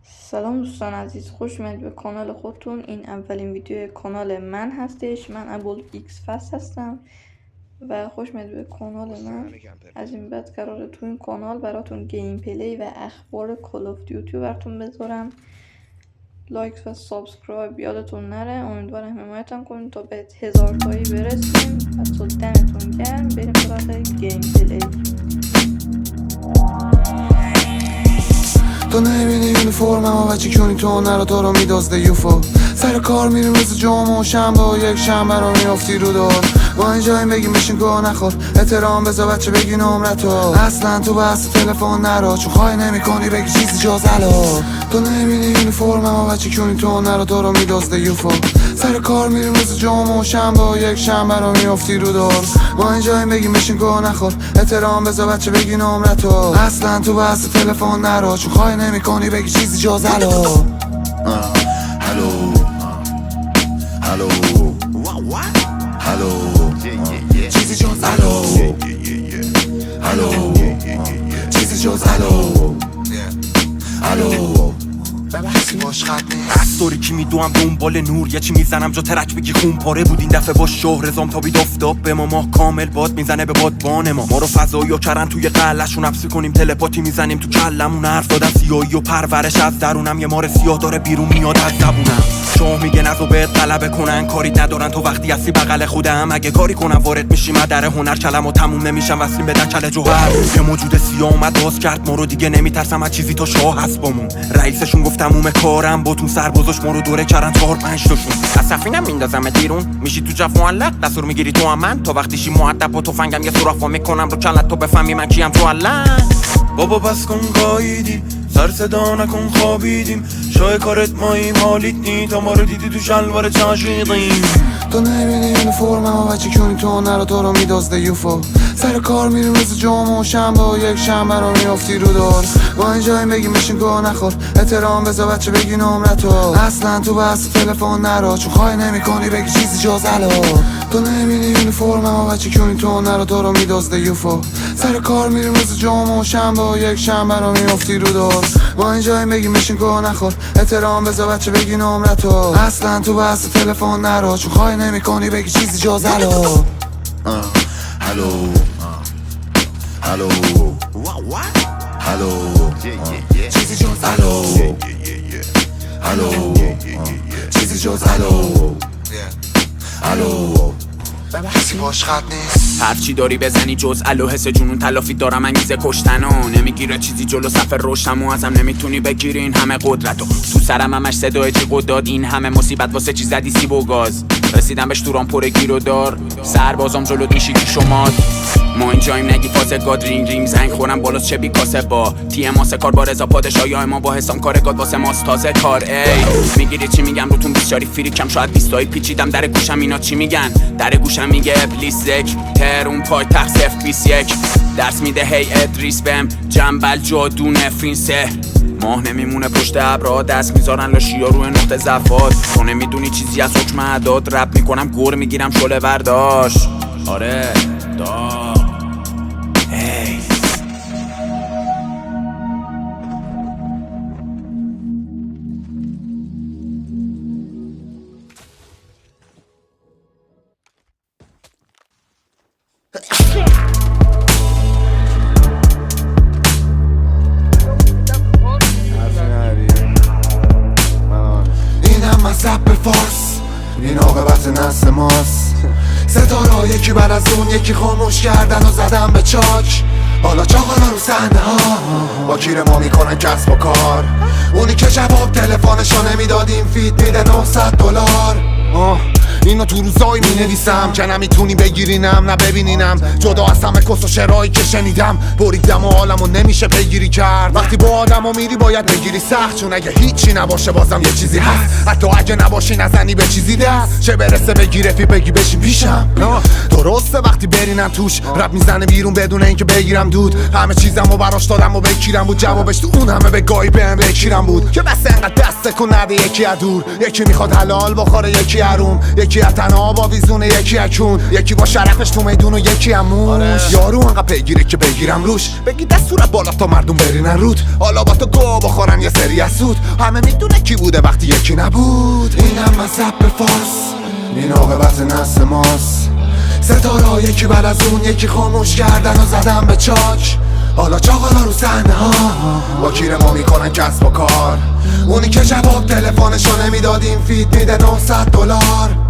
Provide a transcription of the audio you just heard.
سلام دوستان عزیز، خوش اومدید به کانال خودتون. این اولین ویدیو کانال من هستش. من ابوال ایکس فست هستم و خوش اومدید به کانال من. از این بعد قراره تو این کانال براتون گیم پلی و اخبار کال آف دیوتی براتون بذارم. لایک و سابسکرایب یادتون نره. امیدوارم حمایتم کنید تا به 1000 تایی برسیم. حتی دمتون گرم. بریم سراغ گیم پلی. تو نمیبینی یونیفرمم و چی کنی تو نرو تو رو میدازده یوفو. سر کار میریم مثل جمعه و شنبه و یک شنبه رو میافتی رو دار. ما اینجاییم بگیم بشین گوه نخور، احترام بذار بچه بگی نمرتو. اصلا تو بحث تلفن نرو چون خواهی نمی کنی بگی چیزی جز الو. تو نمیبینی یونیفرمم و چی کنی تو نرو تو رو میدازده یوفو. سر کار میریم مثل جمعه و شنبه و یک شنبه رو میافتی رو دار. ما اینجاییم بگیم بشین گوه نخور، احترام بذار بچه بگی نمرتو. اصلا تو بحث تلفن نرو چون خواهی نمی کنی بگی چیزی جز الو. هلو هلو هلو چیزی جز الو. هلو چیزی جز الو. هلو ببخشی باش خط نیست. استوری کی میدوام دنبال نور، یه چی میزنم جا ترک بگی خون پاره بود. این دفعه با شهر زام تا بید افتاب به ما، ماه کامل باد میزنه به بادبان ما رو فضایی و کرن توی قلشون حبسی کنیم. تلپاتی میزنیم تو کلمون، حرف دادن سیاهی و پرورش از درونم. یه مار سیاه داره بیرون میاد از زبونم. شاه میگه نزو بهت غلبه کنن، کاری ندارن تو وقتی هستی بغل خودم. اگه کاری کنم وارد میشی مدر هنر، کلمو تموم نمیشم وصلیم به دکل جوهر. یه موجود سیاه اومد باز کرد ما رو، دیگه نمیترسم از چیزی تا شاه هست بامون. رئیسشون گفت تموم کارم باتون، سربازاش ما رو دوره کردن 4-5 تاشون. از سفینم میندازم بیرون، میشی تو جف معلق، دستور میگیری تو هم من. تا وقتی شی مؤدب با تفنگم یه سوراخ میکنم رو کلت تو بفهمی من کیم تو علن. بابا پس کن قایدیم، سر صدا نکن خوابیدیم. شای کارت ماییم حالیت نی، تا ما رو دیدی تو شلوار چاشیدیم. تو نمیبینی یونیفرمم و چی کنی تو نرو تو رو میدازده یوفو. سر کار میریم مثل جمعه و شنبه و یک شنبه رو میافتی رو دار. ما اینجاییم بگیم بشین گوه نخور، احترام بذار بچه بگی نمرتو. اصلا تو بحث تلفن نرو چون خواهی نمی کنی بگی چیزی جز الو. تو نمیبینی یونیفرمم و چی کنی تو نرو تو رو میدازده یوفو. سر کار میریم مثل جمعه و شنبه و یک شنبه رو میافتی رو دار. ما اینجاییم بگیم بشین گوه نخور، احترام بذار بچه بگی نمرتو. اصلا تو بحث تلفن نرو چون خواهی نمی کنی بگی چیزی جز الو. هلو هلو هلو چیزی جز الو. هلو چیزی جز الو. هلو ببخشی باش خط نیست. هرچی داری بزنی جز الو، حس جنون تلافی دارم انگیزه کشتنو. نمیگیره چیزی جلو صف رشتمو، ازم نمیتونی بگیری این همه قدرتو. تو سرم همش صدای جیغ داد، این همه مصیبت واسه چی زدی سیب و گاز. رسیدم بهش تو رامپور گیر و دار، سربازام جلو میشی کی شماد. ما اینجاییم نگی فاز گاد، رینگ رینگ زنگ خورم بالاست چه بی کاسه با تی ماسه کار با رضا پادشاهی ما با حسام کار گاد واسه ماست تازه کار. ای میگیری چی میگم روتون بیچاری فریکم، شاید 20 تایی پیچیدم در گوشم اینا چی میگن. در گوشم میگه ابلیس زک ترون پای تخت 021 درس میده هی ادریس بهم جنبل جادو نفرین سحر. ماه نمیمونه پشت ابرها، دست میذارن لاشیا روی نقطه زفات. تو نمیدونی چیزی از حکم اعداد، رپ میکنم گور میگیرم شله برداشت. آره دا هی این هم مذهب فارس، این عاقبت نسل ماست. ستاره یکی بعد از اون یکی خاموش کردن و زدن به چاک. حالا چاقالا رو صحنه ها با کیر ما میکنن کسب و کار. اونی که جواب تلفنشو نمیداد این فیت میده $900. اینو تو روزایی می نویسم که نمیتونی بگیرینم نه ببینینم. جدا از همه کس و شرایی که شنیدم بریدم و حالمو نمیشه پیگیری کرد. وقتی با آدمو میری باید بگیری سخت، چون اگه هیچی نباشه بازم یه چیزی هست. حتی اگه نباشی نزنی به چیزی دست، چه برسه بگی رفی بگی بشین پیشم. درسته وقتی برینم توش رپ میزنه بیرون بدون اینکه بگیرم دود. همه چیزمو براش دادم و بکیرم بود، جوابش تو اون همه بگاهی بهم بکیرم بود که بس انقدر دست کن نده یکی از دور. یکی میخواد حلال بخوره یکی حروم، یکی از تنها با ویزونه، یکی اکون، یکی با شرفش تو میدون و یکی هموش. یارو انقدر پیگیره که بگیرم روش، بگی دستورت بالا تا مردم برینن رود. حالا با تو گو بخورن یه سری از سود، همه میدونه کی بوده وقتی یکی نبود. اینم مذهب فارس، این عاقبت نسل ماست. ستاره یکی بعد از اون یکی خاموش کردن و زدن به چاک. حالا چاقالا رو صحنه ها با کیر ما میکنن کسب و کار. اونی که جواب تلفنشو نمیداد این فیت میده $900.